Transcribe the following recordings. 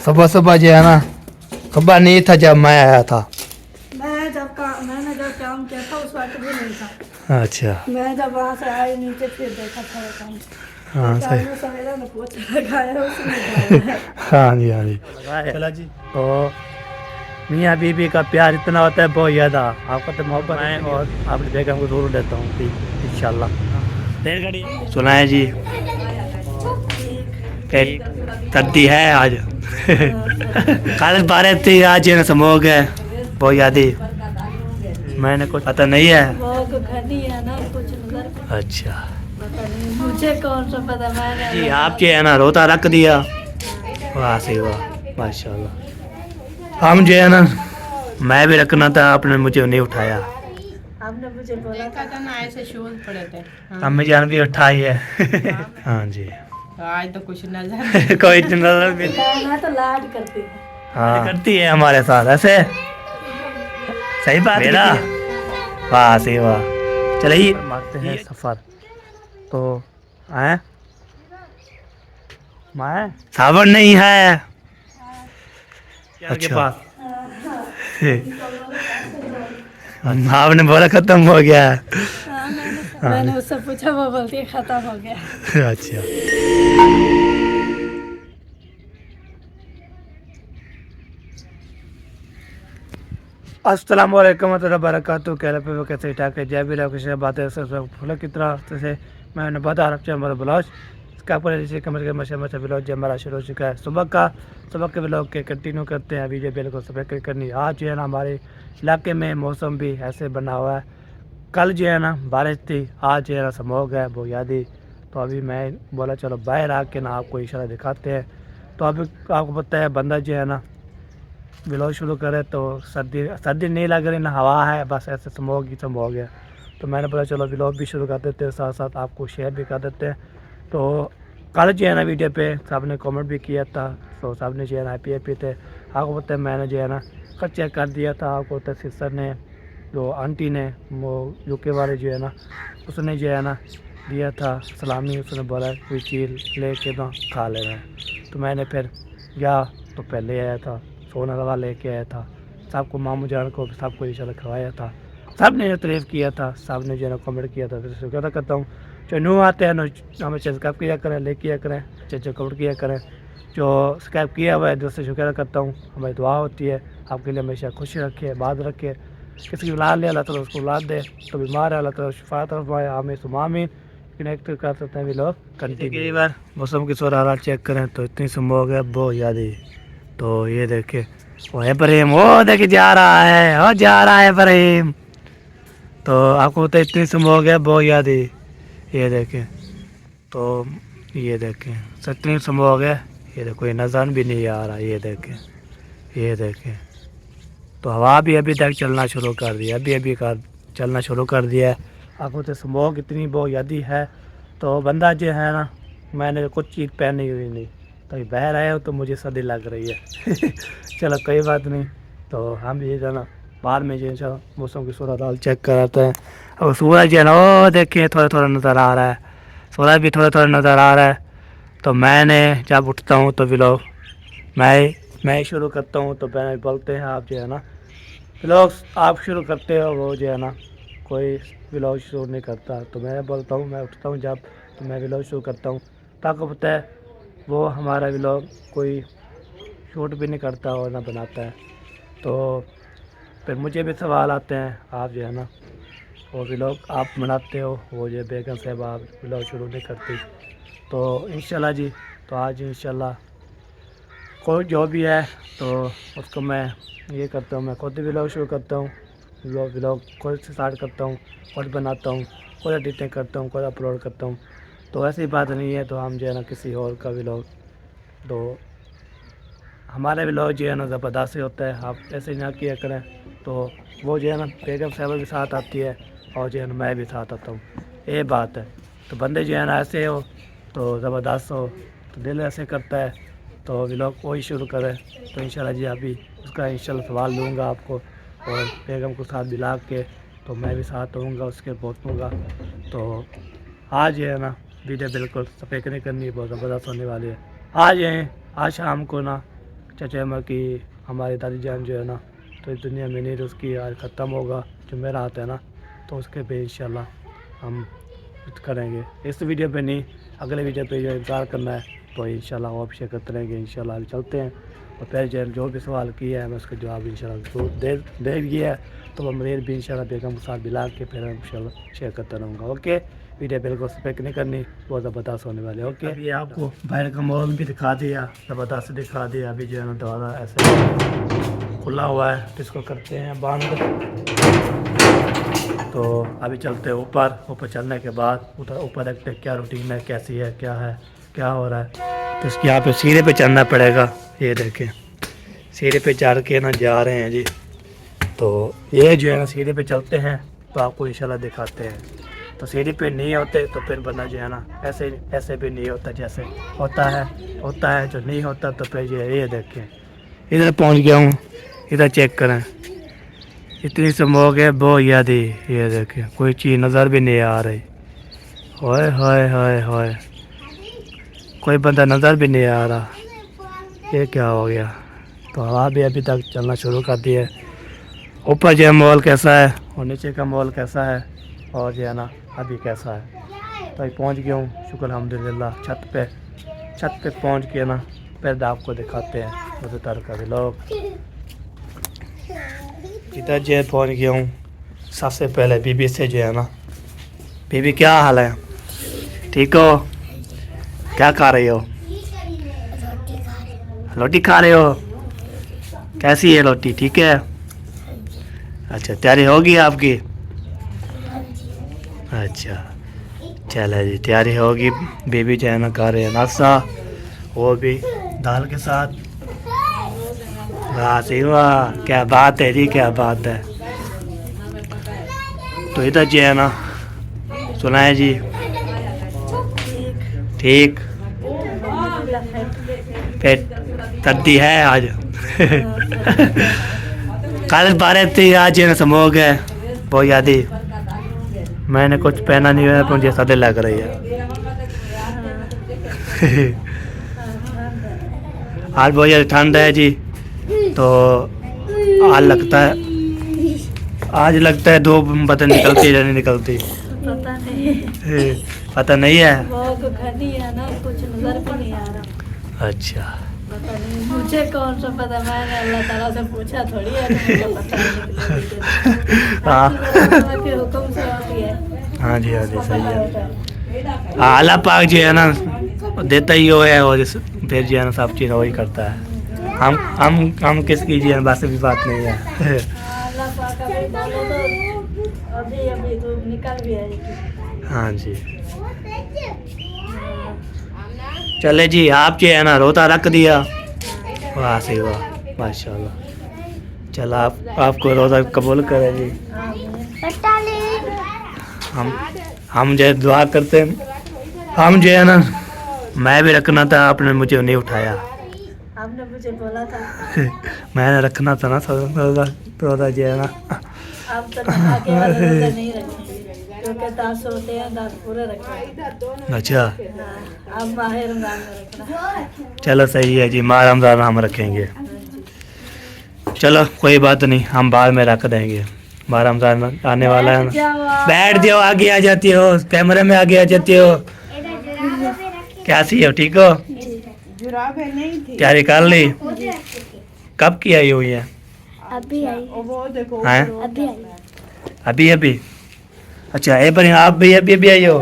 सुबह सुबह जो है ना, सुबह नहीं था जब मैं आया था। मैंने जब काम किया था उस वक्त भी नहीं था। अच्छा मैं जब वहाँ से आई नीचे फिर देखा था वो काम। हाँ सही। सवेरा में पोछा लगाया उसने लगाया है। हाँ जी हाँ जी। चला जी। तो मियाँ बीबी का प्यार इतना होता है बहुत ज़्यादा। आपका तो मोहब्बत है और आपने बेगम को जरूर देता हूँ इंशाल्लाह। सुनाए जी सर्दी है आज। कल बारिश थी, आज ये समोग है बहुत ज़्यादा। मैंने कुछ पता नहीं है। बहुत घनी है ना कुछ नजर। अच्छा पता नहीं मुझे कौन सा पता। मैंने जी आप जो है ना रोता रख दिया। वाह सही वाह माशाल्लाह। हम जो है ना मैं भी रखना था, आपने मुझे नहीं उठाया। आपने मुझे बोला था ना ऐसे शोध पड़े थे। अम्मी जान भी उठाई है। हाँ जी आज तो कुछ नजर कोई नजर भी मैं तो लाड करती हूँ। हाँ करती है हमारे साथ ऐसे। सही बात मेरा वाह सही वाह। चलिए मारते हैं सफर। तो आए मैं सावन नहीं है अच्छा पास। आपने बोला खत्म हो गया। मैंने उससे पूछा वो बोलती है खत्म हो गया। अच्छा अस्सलाम वालेकुम warahmatullahi wabarakatuh। कैसे पे वो कैसे ठाक है जय भी रहा कुछ बातें सब फूलों की तरह से मैंने बता रखा हमारा ब्लाउज इसका पर जैसे कमर के मशा मशा ब्लाउज जब हमारा शुरू हो चुका है। सुबह के ब्लाउज के कंटिन्यू करते हैं। अभी जो बिल्कुल सफेद करनी आज जो है ना हमारे इलाके में मौसम भी ऐसे बना हुआ है। कल जो है ना बारिश थी, आज जो है ना स्मॉग है बहुत ज़्यादा। तो अभी मैं बोला चलो बाहर आके ना आपको इशारा दिखाते हैं। तो अभी आपको पता है बंदा जो है ना ब्लाउज शुरू करे तो सर्दी नहीं लग रही ना हवा है, बस ऐसे स्मॉग ही स्मॉग है। तो मैंने बोला चलो ब्लॉग भी शुरू कर देते हैं, साथ साथ आपको शेयर भी कर देते हैं। तो कल जो है ना वीडियो पे सब ने कमेंट भी किया था, तो सब ने जो है ना हैप्पी थे। आपको पता है मैंने जो है ना कल चेक कर दिया था। आपको पता है सिस्टर ने जो आंटी ने वो यूके वाले जो है ना उसने जो है ना दिया था सलामी। उसने बोला कोई चीज़ ले के ना खा लेना है। तो मैंने फिर गया तो पहले आया था सोना रवा लेके आया था। सबको मामू जान को सबको इंशाल्लाह खवाया था। सब ने तारीफ़ किया था, सब ने जो है ना कमेंट किया था। फिर शुक्र करता हूँ जो न्यू आते हैं ना हमें सब्सक्राइब किया करें, ले किया करें, अच्छे कमेंट किया करें। जो सब्सक्राइब किया हुआ है दोस्तों शुक्र करता हूँ। हमारी दुआ होती है आपके लिए हमेशा खुश रखे बात रखे। किसी की औलाद ले अल्लाह ताला उसको औलाद दे, तो बीमार है अल्लाह ताला शिफा फरमाए आमीन सुम्मा आमीन। कनेक्ट कर सकते हैं भी लोग कंटिन्यू। कई बार मौसम की सूरत हाल चेक करें तो इतनी स्मॉग है बहुत ज़्यादा। तो ये देखे वो है प्रेम, वो देखे जा रहा है, वो जा रहा है प्रेम। तो आपको तो इतनी स्मॉग है बहुत ज़्यादा। ये देखें तो ये देखें इतनी स्मॉग है। ये देखो ये नज़र भी नहीं आ रहा। ये देखें तो हवा भी अभी तक चलना शुरू कर दिया, अभी चलना शुरू कर दिया है। आपको तो स्मॉग इतनी बहुत ज़्यादा है। तो बंदा जो है ना मैंने कुछ चीज़ पहनी हुई नहीं, तो बाहर आया हो तो मुझे सर्दी लग रही है। चलो कोई बात नहीं। तो हम भी जो है ना बाद में जो है मौसम की सूरत हाल चेक कराते हैं। और सूरज जो है ना वो देखिए थोड़ा थोड़ा नज़र आ रहा है, सूरज भी थोड़ा थोड़ा नज़र आ रहा है। तो मैंने जब उठता हूँ तो व्लॉग मैं शुरू करता हूँ। तो मैंने बोलते हैं आप जो है ना व्लॉग आप शुरू करते हो, वो जो है ना कोई व्लॉग शुरू नहीं करता। तो मैं बोलता हूँ मैं उठता हूँ जब तो मैं व्लॉग शुरू करता हूँ। ताकि पता है वो हमारा व्लॉग कोई शूट भी नहीं करता और ना बनाता है। तो फिर मुझे भी सवाल आते हैं आप जो है ना वो व्लॉग आप बनाते हो, वो जो बेगम साहब आप व्लॉग शुरू नहीं करती। तो इंशाल्लाह जी तो आज इंशाल्लाह कोई जो भी है तो उसको मैं ये करता हूँ, मैं खुद व्लॉग शुरू करता हूँ। व्लॉग खुद से स्टार्ट करता हूँ, खुद बनाता हूँ, खुद एडिटिंग करता हूँ, खुद अपलोड करता हूँ। तो ऐसी बात नहीं है तो हम जो है ना किसी और का व्लॉग तो हमारे व्लॉग जो है ना ज़बरदस्त होता है। आप ऐसे ना किया करें। तो वो जो है ना बेगम साहब भी साथ आती है और जो है ना मैं भी साथ आता हूँ, ये बात है। तो बंदे जो है ना ऐसे हो तो ज़बरदस्त हो तो दिल ऐसे करता है तो व्लॉग वही शुरू करें। तो इंशाल्लाह जी अभी उसका इंशाल्लाह सवाल लूँगा आपको और बेगम को साथ मिला के तो मैं भी साथ रहूँगा उसके पहुँचूँगा। तो आज है ना वीडियो बिल्कुल सफेद नहीं करनी, बहुत ज़बरदस्त होने वाली है। आज शाम को ना चाचा अम्मा की हमारी दादी जान जो है ना, तो इस दुनिया में नहीं, उसकी आज ख़त्म होगा जो मेरा हाथ है ना, तो उसके पे इंशाल्लाह हम करेंगे। इस वीडियो पे नहीं, अगले वीडियो पे जो इंतज़ार करना है तो इंशाल्लाह वो शेयर करते रहेंगे। इंशाल्लाह अभी चलते हैं और फिर जो भी सवाल किया है मैं उसका जवाब इंशाल्लाह दे दिया है, तो वो मरीज भी इंशाल्लाह बेगम के साथ मिला के फिर इंशाल्लाह शेयर करता रहूँगा। ओके, वीडियो बिल्कुल स्पेक नहीं करनी, बहुत ज़बरदस्त होने वाले। ओके, अभी आपको बाहर का मॉल भी दिखा दिया, ज़बरदस्त दिखा दिया। अभी जो है ना दरवाज़ा ऐसे खुला हुआ है, तो इसको करते हैं बंद। तो अभी चलते हैं ऊपर चलने के बाद ऊपर देखते हैं क्या रूटीन है, कैसी है, क्या हो रहा है। तो इसके यहाँ पे सीढ़ी पे चढ़ना पड़ेगा। ये देखें सीढ़ी पे चढ़ के ना जा रहे हैं जी। तो ये जो है ना सीढ़ी पे चलते हैं तो आपको इंशाल्लाह दिखाते हैं। तो सीढ़ी पे नहीं होते तो फिर बंदा जो है ना ऐसे भी नहीं होता, जैसे होता है जो नहीं होता। तो फिर ये देखें इधर पहुँच गया हूँ, इधर चेक करें, इतनी स्मोक है बहुत यादी। ये देखें कोई चीज़ नज़र भी नहीं आ रही। होए होए होए होए, कोई बंदा नज़र भी नहीं आ रहा। ये क्या हो गया। तो हवा भी अभी तक चलना शुरू कर दी है। ऊपर जो है मॉल कैसा है और नीचे का मॉल कैसा है और जो है ना अभी कैसा है। तो अभी पहुँच गया हूँ शुक्र अल्हम्दुलिल्लाह छत पे पहुँच के ना फिर आपको दिखाते हैं उधर तर का भी लोग। इधर जो है पहुँच गया हूँ। सबसे पहले बीबी से जो है ना, बीबी क्या हाल है, ठीक हो, क्या खा रही हो, रोटी खा रहे हो, कैसी है रोटी, ठीक है। अच्छा तैयारी होगी आपकी, अच्छा चलो जी तैयारी होगी। बेबी जो है ना खा रहे हैं नाश्ता, वो भी दाल के साथ। वाह सही वाह, क्या बात है जी, क्या बात है। तो इधर जो है ना सुनाए जी, ठीक पेट सर्दी है आज। कल बारिश थी, आज जो है ना स्मोक है बहुत यादी। मैंने कुछ पहना नहीं है, मुझे सर्दी लग रही है। आज बहुत ज़्यादा ठंड है जी। तो आज लगता है धूप पता निकलती है या नहीं निकलती, पता नहीं है। बहुत घनी है ना, कुछ नजर भी नहीं आ रहा। अच्छा पता नहीं मुझे कौन सा पता, मैंने अल्लाह ताला से पूछा थोड़ी है, तो मुझे पता नहीं। हाँ के हुक्म से होती है। हाँ जी सही है। हाँ अल्लाह पाक जो है ना देता ही वो है, और फिर जो है ना सब चीज़ वही करता है। हम किसकी जी बस भी बात नहीं है। अल्लाह पाक का भी बोलो तो अभी धूप निकल भी आएगी। हाँ जी चले जी, आप जो है ना रोता रख दिया। वाह सही वाह माशाल्लाह। चल आपको रोज़ा कबूल करें जी। हम जो है दुआ करते हैं। हम जो है ना, मैं भी रखना था, आपने मुझे नहीं उठाया। आपने मुझे बोला था। मैंने रखना था ना रोज़ा जो है ना। आप तो आगे वाला रोज़ा नहीं रखेंगे, क्योंकि दास होते हैं, दास पूरे रखें। अच्छा आप माहे रमजान में रखना। चलो सही है जी, माह रमज़ान हम रखेंगे। चलो कोई बात नहीं, हम बाद में रख देंगे। माह रमज़ान आने वाला है ना। बैठ जाओ, आगे आ जाती हो, कैमरे में आगे आ जाती हो। कैसी हो, ठीक हो, तैयारी कर ली, कब की आई हुई है, अभी आई, अभी अच्छा ए पर आप भी अभी आई हो।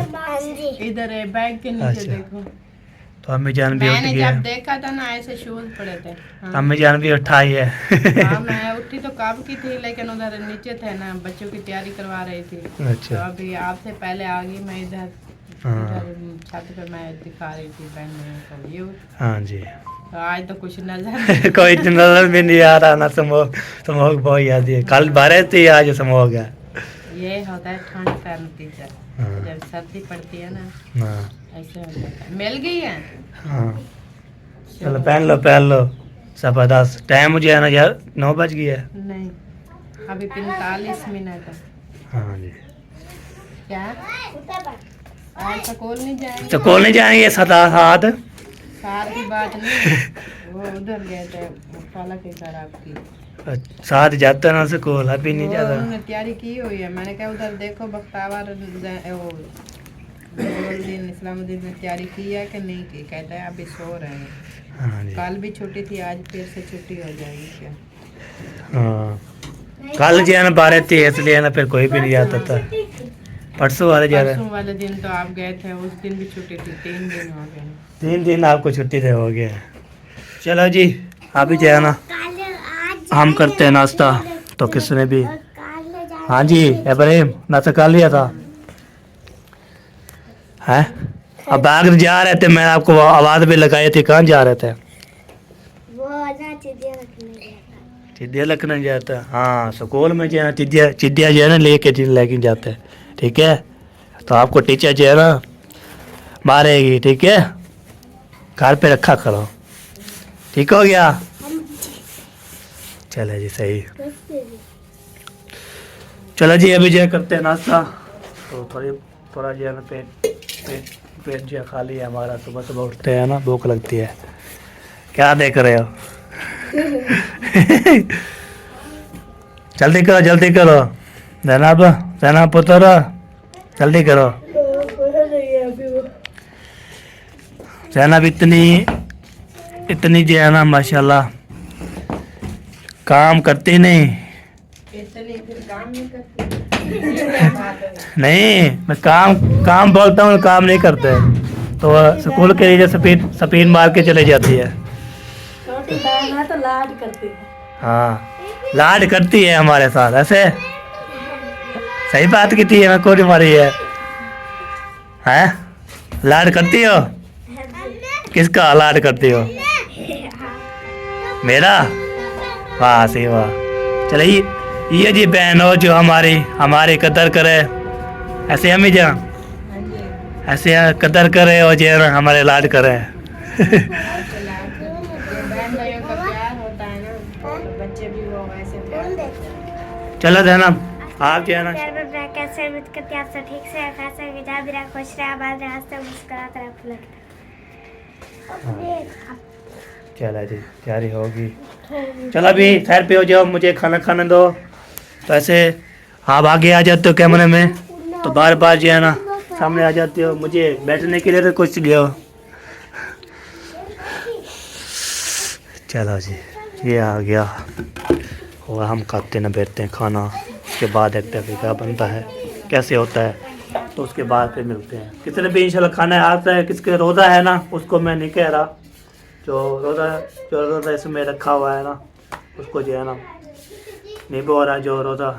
इधर है बैग के नीचे अच्छा। देखो। तो अम्मी जान भी उठ मैंने गई जब है, देखा था ना ऐसे शूज पड़े थे। हाँ। अम्मी जान भी उठाई है। हाँ मैं उठी तो कब की थी, लेकिन उधर नीचे थे ना, बच्चों की तैयारी करवा रही थी। तो अच्छा अभी आपसे पहले आ गई मैं इधर हाँ छत पे, मैं दिखा रही थी बहन ये। हाँ जी। तो आज तो कुछ नजर कोई नजर भी नहीं आ रहा ना, स्मोक बहुत याद है। कल बारिश थी, आज स्मोक है। ये होता है ठंड का नतीजा। हाँ। जब सर्दी पड़ती है ना हाँ ऐसे हो जाता है। मिल गई है। हाँ चलो पहन लो जबरदस्त। टाइम मुझे है ना यार 9 बज गई है। नहीं अभी 45 मिनट है। हाँ जी क्या आज स्कूल नहीं जाएंगे? स्कूल नहीं जाएंगे, 7 7 सार की बात नहीं, वो उधर गए थे पाला के घर आपकी, साथ जाता ना स्कूल, अभी नहीं वो जाता। उन्होंने तैयारी की हुई है। मैंने कहा उधर देखो बख्तावर वो जलालुद्दीन इस्लामुद्दीन ने तैयारी की है कि नहीं की। कहता है अभी सो रहे हैं, हाँ जी, कल भी छुट्टी थी, आज फिर से छुट्टी हो जाएगी क्या। हाँ कल जो है ना 12 थी इसलिए ना फिर कोई भी नहीं आता था। परसों वाले जा रहे, परसों वाले दिन तो आप गए थे, उस दिन भी छुट्टी थी, 3 दिन हो गए। 3 दिन आपको छुट्टी दे हो गया। चलो जी अभी जो है ना हम करते हैं नाश्ता। तो किसने भी, हाँ जी इब्राहिम नाश्ता कर लिया था है। अब बाहर जा रहे थे, मैंने आपको आवाज़ भी लगाई थी, कहाँ जा रहे थे? चिड़िया रखने जाता है, हाँ स्कूल में जो है ना चिड़िया जो है ना लेके जाते हैं, ठीक है। तो आपको टीचर जो है ना मारेगी, ठीक है, घर पे रखा करो, ठीक हो गया। चलो जी सही, चलो जी अभी जो है करते हैं नाश्ता। तो थोड़ा जो है ना पेट जो है खाली है हमारा, सुबह सुबह उठते हैं ना भूख लगती है। क्या देख रहे हो? जल्दी करो जनाब पुत्र, जल्दी करो। जनाब इतनी जो है ना माशाल्लाह काम करती नहीं। इतने फिर काम नहीं करते। नहीं मैं काम बोलता हूँ, काम नहीं करते। तो स्कूल के लिए स्पीड मार के चले जाती है। छोटी बहन है तो लाड करती है। हाँ लाड करती है हमारे साथ, ऐसे सही बात की थी, मैं कोई मारी है लाड करती हो? किसका लाड करती हो? मेरा? वाह सही वाह। चलिए ये जी बहन हो जो हमारी कदर करे, ऐसे हम ही जा ऐसे कदर करे और जो हमारे लाड करे। बहन भाइयों का प्यार होता है ना, तो बच्चे भी वो वैसे प्यार करते हैं। चलो जनाब आप जो है ना कैसे उम्मीद करती है आप सब ठीक से खासा विदा भी रहा, खुश रहा, आबाद रहा, हंसते मुस्कुराते रहा, फुलकता। चलो जी तैयारी होगी। चलो अभी खैर पे हो जाओ, मुझे खाना खाने दो। तो ऐसे आप आगे आ जाते हो कैमरे में, तो बार बार जो है ना सामने आ जाते हो, मुझे बैठने के लिए तो कुछ गए हो। चलो जी ये आ गया, और हम खाते ना बैठते हैं खाना, उसके बाद देखते हैं क्या बनता है कैसे होता है, तो उसके बाद फिर मिलते हैं। किसी भी इंशाल्लाह खाना आता है, किसके रोज़ा है ना उसको मैं नहीं कह रहा, जो रोज़ा इसमें रखा हुआ है ना उसको जो है ना नहीं बोल रहा, जो रोज़ा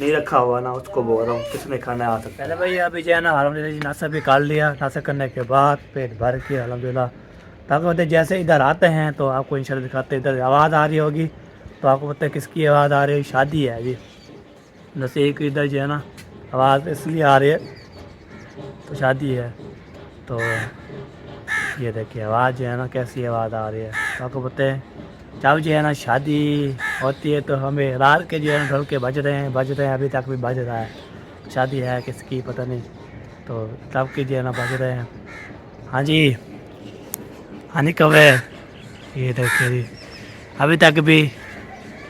नहीं रखा हुआ ना उसको बोल रहा हूँ किसने खाना आ सकता है। पहले भाई अभी जो है ना अल्हम्दुलिल्लाह नाश्ता भी कर लिया, नाश्ता करने के बाद पेट भर के अल्हम्दुलिल्लाह ताकि होते जैसे इधर आते हैं तो आपको इंशाल्लाह दिखाते हैं। इधर आवाज़ आ रही होगी तो आपको पता है किसकी आवाज़ आ रही है, शादी है जी। जैसे एक इधर जो है ना आवाज़ इसलिए आ रही है तो शादी है, तो ये देखिए आवाज़ जो है ना कैसी आवाज़ आ रही है। तो आपको पता है जब जो है ना शादी होती है तो हमें रात के जो है ना ढोल के बज रहे हैं, अभी तक भी बज रहा है। शादी है किसकी पता नहीं, तो तब के जो है ना बज रहे हैं। हाँ जी हाँ जी कब है, ये देखिए जी अभी तक भी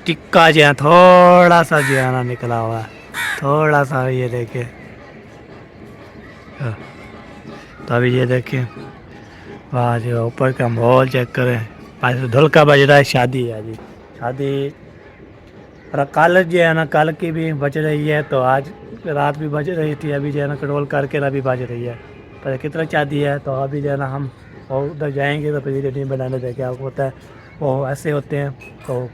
टिक्का जो है थोड़ा सा जो है ना निकला हुआ है, थोड़ा सा, ये देखिए। तो अभी ये देखिए वाह जो ऊपर का माहौल चेक करें, ढोल का बज रहा है, शादी है जी शादी। और कल जो है ना कल की भी बज रही है, तो आज रात भी बज रही थी, अभी जो है ना कंट्रोल करके अभी बज रही है। पर कितना शादी है, तो अभी जो है ना हम उधर जाएंगे तो फिर वीडियो बनाने देंगे। आपको पता है वो ऐसे होते हैं, तो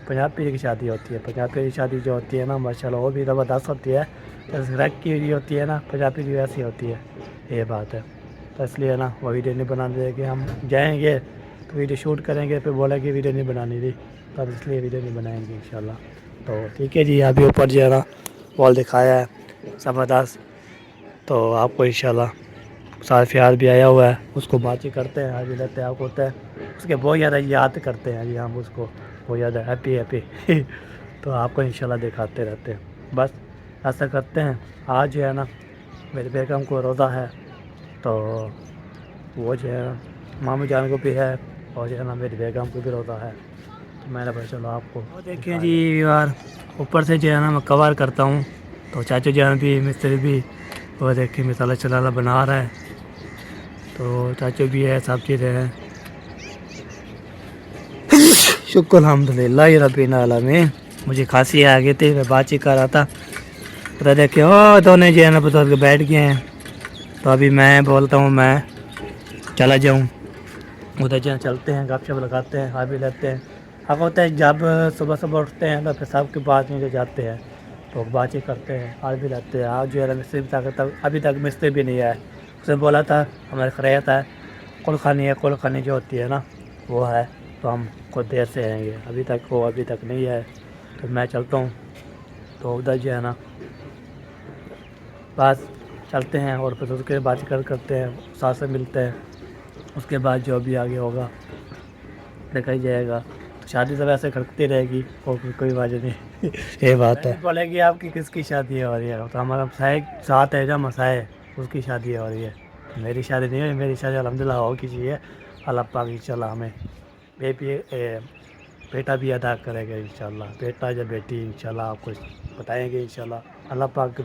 पंजाबी की शादी होती है, पंजाबी की शादी जो होती है ना माशाल्लाह वो भी ज़बरदस्त होती है। जैसे रैक की भी होती है ना, पंजाबी की वैसी होती है, ये बात है। तो इसलिए ना वो वीडियो नहीं बनाने देंगे, हम जाएंगे तो वीडियो शूट करेंगे, फिर बोलेंगे वीडियो नहीं बनानी थी, तब इसलिए वीडियो नहीं बनाएंगे इंशाल्लाह। तो ठीक है जी, अभी ऊपर जो है ना वॉल दिखाया है ज़बरदस्त, तो आपको इंशाल्लाह साथ प्यार भी आया हुआ है, उसको बातचीत करते हैं, हाजिर रहते हैं। आपको होता है उसके बहुत ज़्यादा याद करते हैं जी हम उसको, बहुत ज़्यादा हैप्पी तो आपको इंशाल्लाह दिखाते रहते हैं। बस ऐसा करते हैं। आज जो है ना मेरे बेगम को रोज़ा है, तो वो जो है मामू जान को भी है और जो है ना मेरी बेगम को भी रोता है। तो मैंने भाई चलो आपको देखिए जी यार, ऊपर से जो है ना मैं कवर करता हूँ। तो चाचा जान भी मिस्त्री भी वो देखिए मसाला चलाना बना रहा है। तो चाचू भी है, सब चीज़ें हैं। शुक्र अल्हम्दुलिल्लाह रब्बिल आलमीन। मुझे खांसी आ गई थी, मैं बातचीत कर रहा था। तो देखिए ओ दोनों जो है ना बुजुर्ग बैठ गए हैं। तो अभी मैं बोलता हूँ मैं चला जाऊँ उधर, जहाँ चलते हैं, गपशप लगाते हैं, खा भी लेते हैं। अब होता है जब सुबह सुबह उठते हैं तो फिर सबके बाद में जो जाते हैं तो बातचीत करते हैं, खा भी लेते हैं। आज जो है मिस्त्री तक अभी तक मिस्त्री भी नहीं आया। उसने बोला था हमारे खैरियत है, कुल खानी जो होती है ना वो है, तो हम खुद देर से आएंगे। अभी तक नहीं है। तो मैं चलता हूँ। तो उधर जो है ना बस चलते हैं और फिर उसके बाद करते हैं, साथ से मिलते हैं। उसके बाद जो भी आगे होगा देखा ही जाएगा। तो शादी तो वैसे खड़कती रहेगी और कोई वजह नहीं। ये बात है। बोलेगी आपकी किसकी शादी हो रही है? तो हमारा साथ है, जब मसाए उसकी शादी हो रही है। मेरी शादी नहीं हुई, मेरी शादी अल्हम्दुलिल्लाह हो की चाहिए। अल्लाह पाक इंशाल्लाह हमें बेटा भी अदा करेगा इंशाल्लाह। बेटा या बेटी इंशाल्लाह आपको बताएंगे इंशाल्लाह। अल्लाह पाक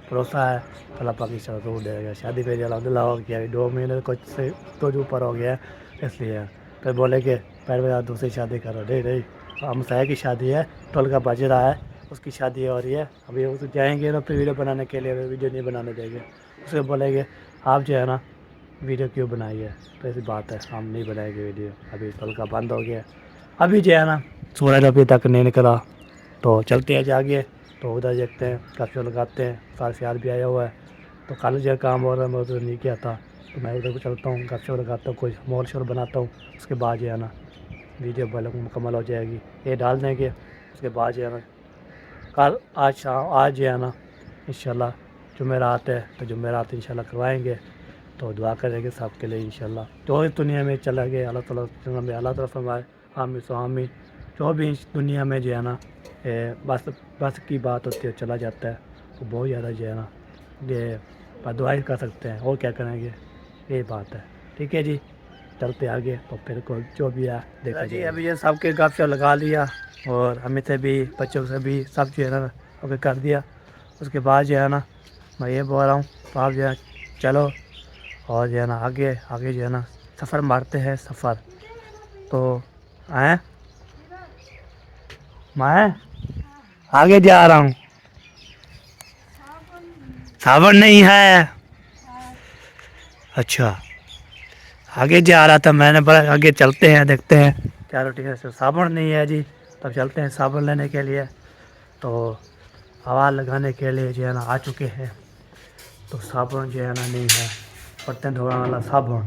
भरोसा है, अल्लाह पाक इंशाल्लाह ज़रूर देगा। शादी मेरी अल्हम्दुलिल्लाह हो गया, 2 महीने कुछ से तो जो ऊपर हो गया है, इसलिए फिर बोले कि पहले यार दूसरी शादी करो। नहीं हम साया की शादी है, टोल का बज रहा है, उसकी शादी हो रही है। अभी उस जाएंगे तो फिर वीडियो बनाने के लिए, वीडियो नहीं बनाने देंगे। उससे बोलेंगे आप जो है ना वीडियो क्यों बनाई है? तो ऐसी बात है, हम नहीं बनाएंगे वीडियो। अभी टोल का बंद हो गया। अभी जो है ना सूरज अभी तक नहीं निकला। तो चलते हैं जागे, तो उधर देखते हैं, कपड़े लगाते हैं। सारे यार भी आया हुआ है। तो कल जो काम हो रहा है मैं उधर नहीं किया था, तो मैं उधर को चलता हूँ, कपड़े लगाता हूँ, कुछ मॉल शोल बनाता हूँ। उसके बाद जो है ना वीडियो मुकम्मल हो जाएगी, ये डाल देंगे। उसके बाद जो है ना आज जो है ना इंशाल्लाह जुमेरात है, तो जुमेरात इंशाल्लाह करवाएंगे। तो दुआ करेंगे सबके लिए इंशाल्लाह। जो इस दुनिया में चला गया अल्लाह ताला फरमाए आमीन सो आमीन। जो भी इस दुनिया में जो है ना बस की बात होती है, चला जाता है। तो बहुत ज़्यादा जो है ना ये दुआई कर सकते हैं, और क्या करेंगे, ये बात है। ठीक है जी, चलते आगे। तो फिर को जो भी है देखा जी। अभी ये सबके गपशप लगा लिया और हमें से भी, बच्चों से भी, सब जो है ना ओके कर दिया। उसके बाद जो है ना मैं ये बोल रहा हूँ, तो आप जो है चलो और जो है ना आगे जो है ना सफ़र मारते हैं सफ़र। तो आए मैं आगे जा रहा हूँ। सावन नहीं है? अच्छा, आगे जा रहा था मैंने, बोला आगे चलते हैं देखते हैं। चलो ठीक है, साबुन नहीं है जी, तब चलते हैं साबुन लेने के लिए। तो हवा लगाने के लिए जो है ना आ चुके हैं। तो साबुन जो है ना नहीं है, बर्तन धोने वाला साबुन।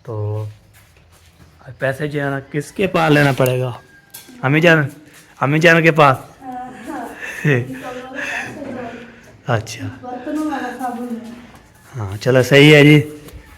तो पैसे जो है ना किसके पास लेना पड़ेगा? अम्मी जान के पास। अच्छा हाँ चलो सही है जी।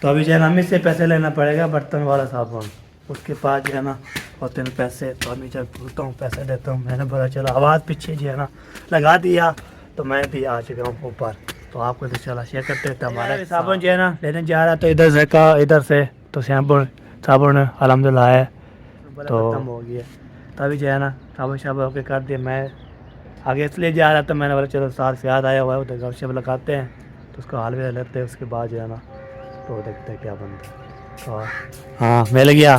तो अभी जो है ना अम्मी से पैसे लेना पड़ेगा बर्तन वाला साबुन। उसके पास जो है ना होते हैं पैसे। तो अम्मी जब बोलता हूँ पैसे देता हूँ, मैंने बोला चलो आवाज़ पीछे जो है ना लगा दिया। तो मैं भी आ चुका हूँ ऊपर। तो आपको तो चला शेयर करते हैं। तो हमारा साबुन जो है ना लेने जा रहा, तो इधर से तो साबुन अल्हम्दुलिल्लाह है, तो खत्म हो गया। तभी जो है ना साबुन होके कर दिया। मैं आगे इसलिए जा रहा था, मैंने बोला चलो साथ से याद आया हुआ है, उधर गपशप लगाते हैं। तो उसको हाल में लेते हैं। उसके बाद जो है ना तो देखते हैं क्या बनता है। तो हाँ मिल गया।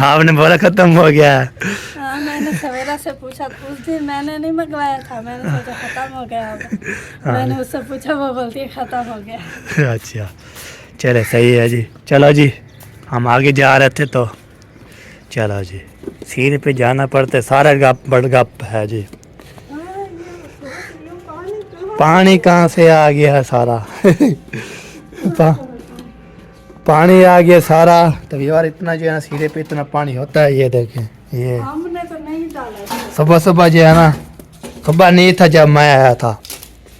आपने बोला ख़त्म हो गया। हाँ मैंने सवेरा से पूछा, उस दिन मैंने नहीं मंगवाया था, मैंने सोचा ख़त्म हो गया होगा। मैंने उससे पूछा, वो बोलती है ख़त्म हो गया। अच्छा चले सही है जी। चलो जी हम आगे जा रहे थे, तो चलो जी सीर पे जाना पड़ता, सारा गप है जी। पानी कहाँ से आ गया सारा? पानी आ गया सारा। तब यार इतना जो है ना सीरे पे इतना पानी होता है, ये देखें। ये हमने तो नहीं डाला। सुबह जो है ना, सुबह नहीं था जब मैं आया था।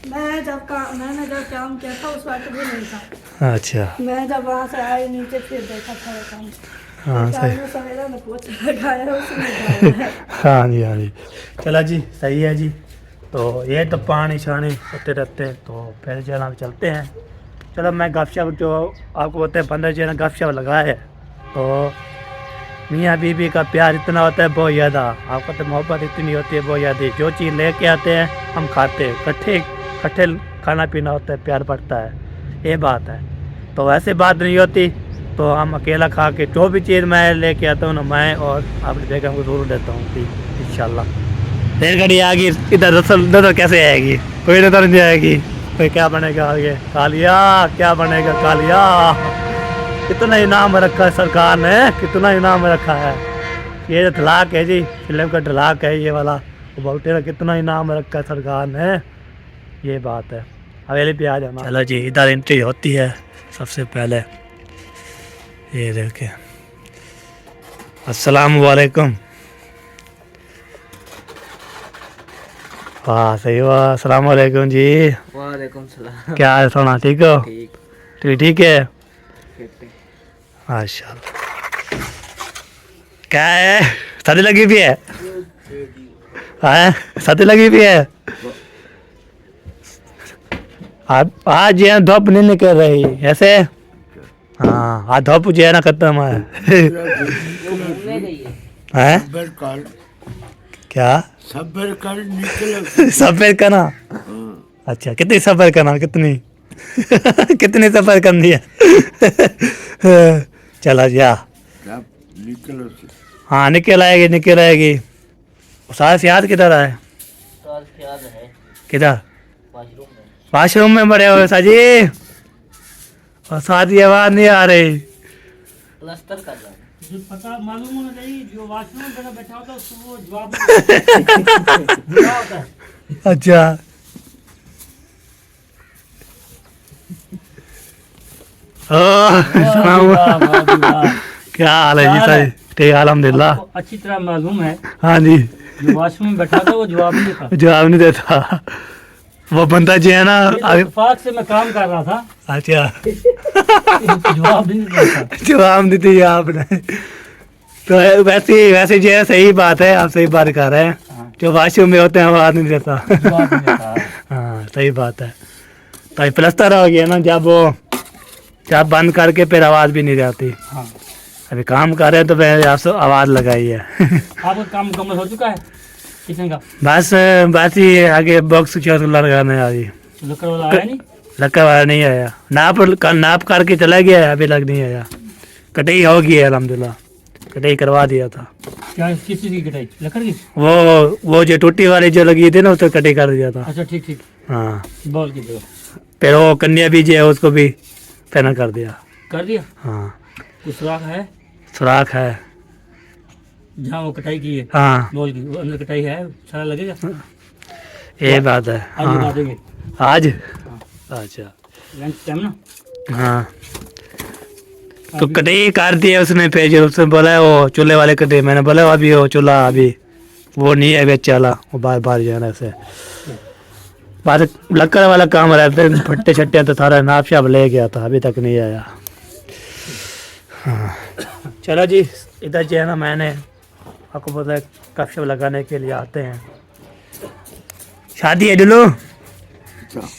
मैंने जब काम किया था उस वक्त भी नहीं था। अच्छा मैं जब वहाँ से आई नीचे फिर देखा था काम। हाँ सही। सवेरा ने पोछा लगाया, उसने डाला है। हाँ जी चला जी सही है जी। तो ये तो पानी शानी होते रहते हैं। तो फिर जो है ना चलते हैं, चलो मैं गपशप जो आपको बोलते हैं 15 जो है ना गपशप लगाए है, तो मियाँ बीबी का प्यार इतना होता है बहुत ज़्यादा, आपको तो मोहब्बत इतनी होती है बहुत ज़्यादा। जो चीज़ लेके आते हैं हम खाते हैं, इकट्ठे खाना पीना होता है, प्यार बढ़ता है, ये बात है। तो वैसे बात नहीं होती तो हम अकेला खा के जो भी चीज़ मैं लेके आता हूँ ना, मैं और अपनी बेगम को ज़रूर देता हूँ इंशाल्लाह। रेलगाड़ी आ गई, इधर नजर कैसे आएगी, कोई नजर नहीं आएगी। कोई क्या बनेगा आगे, कालिया क्या बनेगा कालिया। कितना इनाम रखा है सरकार ने, कितना इनाम रखा है। ये जो ढलाक है जी, फिल्म का ढलाक है ये वाला, वो बोलते हैं कितना इनाम रखा है सरकार ने, ये बात है। हवेली पे आ जाना। चलो जी, इधर एंट्री होती है सबसे पहले, ये देखे। अस्सलाम वालेकुम। वाह सही, वाह अस्सलाम वालेकुम जी। वालेकुम सलाम। क्या है सोना, ठीक हो? ठीक ठीक है माशाल्लाह। क्या है, सर्दी लगी भी है? सर्दी लगी भी है। आज ये धूप नहीं निकल रही ऐसे, हाँ आज धूप जो है ना खत्म है। क्या सबर कर निकलो। सफर करना, अच्छा कितनी सफर करना, कितनी कितनी सफर करनी है। चला जा, निकलो। हाँ निकल आएगी। सारे याद किधर है? किधर? वाशरूम में बड़े हुए साजी, और सादी आवाज नहीं आ रही। प्लास्टर कर रहा हूं। पता मालूम होना चाहिए, जो वाशरूम में बैठा होता है उसको वो जवाब होता है। अच्छा क्या हाल है जी? सही ठीक, अल्हम्दुलिल्लाह। अच्छी तरह मालूम है, हाँ जी, जो वॉशरूम में बैठा था वो जवाब नहीं देता। जवाब नहीं देता वो बंदा जो है ना। इत्तेफाक से मैं काम कर रहा था, अच्छा जवाब नहीं देता। जवाब नहीं दिया आपने, तो वैसे जो है सही बात है, आप सही बात कर रहे हैं। जो वाशरूम में होते हैं आवाज नहीं देता। जवाब नहीं देता। हाँ सही बात है। तो प्लस्तर हो गया ना, जब बंद करके फिर आवाज भी नहीं जाती। हाँ। अभी काम कर रहे हैं तो फिर आपसे आवाज लगाई है। आपका काम मुकम्मल हो चुका है किचन का? बस ही आगे बॉक्स लगाने आ रही, लकड़ वाला आया नहीं? लक्का वाला नहीं आया, नाप करके चला गया है, अभी लग नहीं आया। कटाई हो गई है अल्हम्दुलिल्लाह, कटाई करवा दिया था। क्या किस चीज़ की कटाई? लकड़ की? वो जो टूटी वाली जो लगी थी ना, उसको कटाई कर दिया था। अच्छा ठीक। हाँ, बोल की दो फिर वो कन्या भी जो है उसको भी पैना कर दिया। कर दिया। हाँ कुछ सुराख है? सुराख है जहाँ वो कटाई की है। हाँ, बोल की वो अंदर कटाई है, सारा लगेगा। ये बात है। आज बता हाँ देंगे। आज, अच्छा लंच टाइम ना। हाँ, तो कटाई कर दी है उसने। फिर जो उसने बोला वो चूल्हे वाले कटाई, मैंने बोला अभी वो चूल्हा अभी वो नहीं है बेच चला, वो बार जाना से बात। लक्कड़ वाला काम रहता है, फट्टे छट्टे तो सारा नाप शाप ले गया था, अभी तक नहीं आया। हाँ चलो जी, इधर जो है ना मैंने आपको पता है कपशप लगाने के लिए आते हैं। शादी है डुलू,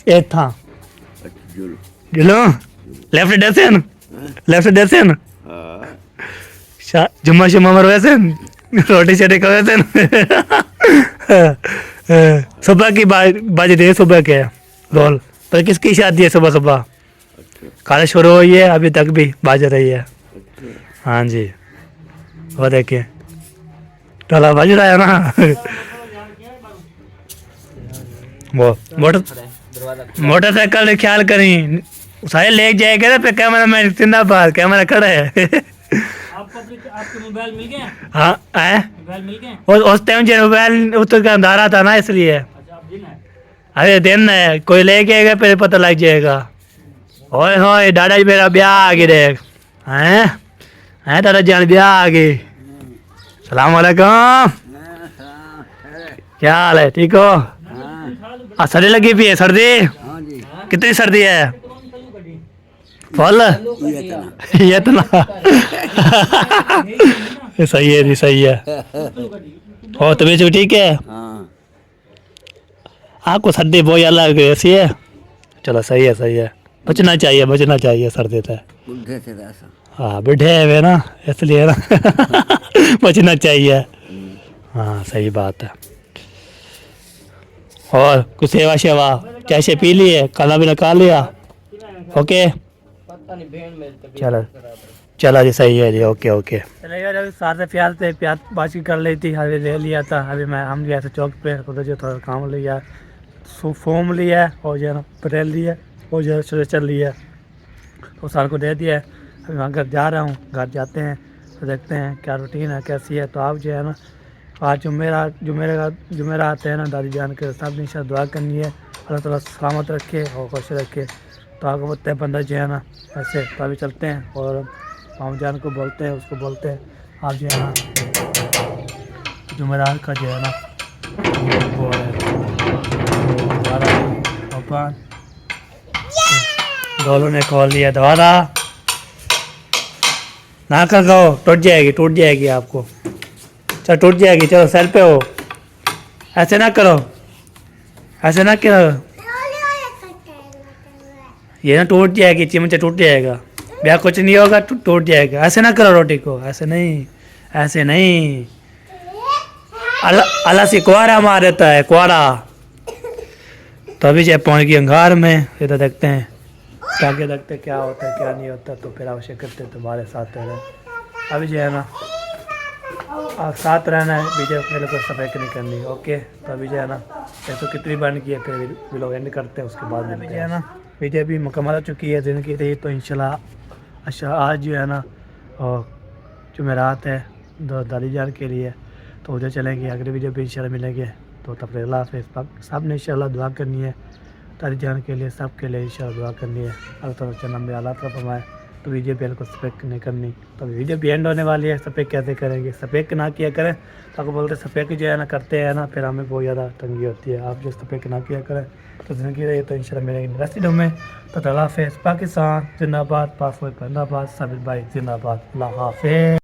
एक था डुलू, लेफ्ट डसन जुम्मा शुम्मा मर वैसे रोटी शोटी का वैसे। सुबह की बाज दे, सुबह के रोल पर किसकी शादी है? सुबह खाना शुरू हुई है, अभी तक भी बाज रही है। हाँ जी, वो देखिए टोला बज रहा है ना। वो मोटरसाइकिल ख्याल करी सारे ले जाएगा ना, पे कैमरा मैन जिंदाबाद, कैमरा खड़ा है। आपके मोबाइल मिल गए? हाँ है, मोबाइल मिल गए? उस टाइम जो मोबाइल उतर का अंधारा था ना, इसलिए। अच्छा आप दिन है? अरे दिन है, कोई लेके आएगा फिर पता लग जाएगा। ओए होए दादा जी मेरा ब्याह आ गया देख, हैं दादा जान ब्याह आ गई। सलाम वालेकुम, क्या हाल है, ठीक हो? सर्दी लगी भी है? सर्दी कितनी सर्दी है? फुल ये इतना। सही है जी, सही है। और तबीयत भी ठीक है? आपको सर्दी बहुत अलग ऐसी है? चलो सही है। बचना चाहिए सर देता है। बुढ़े से ऐसा हाँ बुढ़े है वे ना, इसलिए ना बचना चाहिए। हाँ सही बात है। और कुछ सेवा शेवा कैसे पी ली है, खाना भी खा लिया? ओके पता नहीं भेड़ में तबीयत चलो खराब है। चला जी, सही है जी, ओके ओके। चले यार अभी साथ से प्यार बातचीत कर ली थी, अभी ले लिया था। अभी हम गया था चौक पे, उधर जो थोड़ा काम लिया, फॉर्म लिया और जो है ना पटेल लिया और जो है सिग्नेचर लिया, तो सर को दे दिया है। अभी वहाँ घर जा रहा हूँ, घर जाते हैं तो देखते हैं क्या रूटीन है कैसी है। तो आप जो है ना आज जुमेरा आते हैं ना, दादी जान के सब इंशाल्लाह दुआ करनी है, अल्लाह ताला सलामत रखे और खुश रखे। तो आगे बढ़ते हैं बंदा जो है ना ऐसे। तो अभी चलते हैं और मामा जान को बोलते हैं, उसको बोलते हैं आप जो है ना जुमेरात का जो है ना वो है ओपन, दोनों ने खोल लिया। दोबारा ना कर दो, टूट जाएगी आपको। चलो टूट जाएगी, चलो सर पे हो, ऐसे ना करो, ऐसे ना करो, ये ना टूट जाएगी, चिमचा टूट जाएगा, ब्याह कुछ नहीं होगा, टूट जाएगा। ऐसे ना करो रोटी को, ऐसे नहीं। अल्लाह से कुआरा मार देता है, कुआरा। तो अभी जो पहुँच गई अंगार में, ये तो देखते हैं आगे, देखते क्या होता है क्या नहीं होता, तो फिर आवश्यक करते तुम्हारे साथ रहे। अभी जो है ना साथ रहना है, वीडियो मेरे को सफेद नहीं करनी। ओके तो अभी जो है ना तो कितनी बन की है, फिर व्लॉग एंड करते हैं, उसके बाद में जो है ना वीडियो भी मुकम्मल हो चुकी है दिन की रही। तो इंशाल्लाह अच्छा आज जो है ना जुमेरात है दादी जान के लिए, तो उधर चलेंगे, अगले वीडियो भी इंशाल्लाह मिलेंगे। तो तब तक अल्लाह हाफ़िज़। सब ने इंशाल्लाह दुआ करनी है दादी जान के लिए, सब के लिए इंशाल्लाह दुआ करनी है, अल्लाह ताला जन्म में अल्लाह ताला फरमाए। तो वीडियो भी को सपेक नहीं करनी, तो वीडियो भी एंड होने वाली है। सपेक कैसे करेंगे, सपेक ना किया करें तो आपको बोलते सपेक जो है ना करते हैं ना, फिर हमें बहुत ज़्यादा तंगी होती है। आप जो सपेक ना किया करें तो ज़िंदगी रही तो इंशाल्लाह मिलेंगे नेक्स्ट वीडियो में। तो अल्लाह हाफ़िज़। पाकिस्तान जिंदाबाद, पासपोर्ट जिंदाबाद, साबिर भाई जिंदाबाद, अल्लाह हाफ़िज़।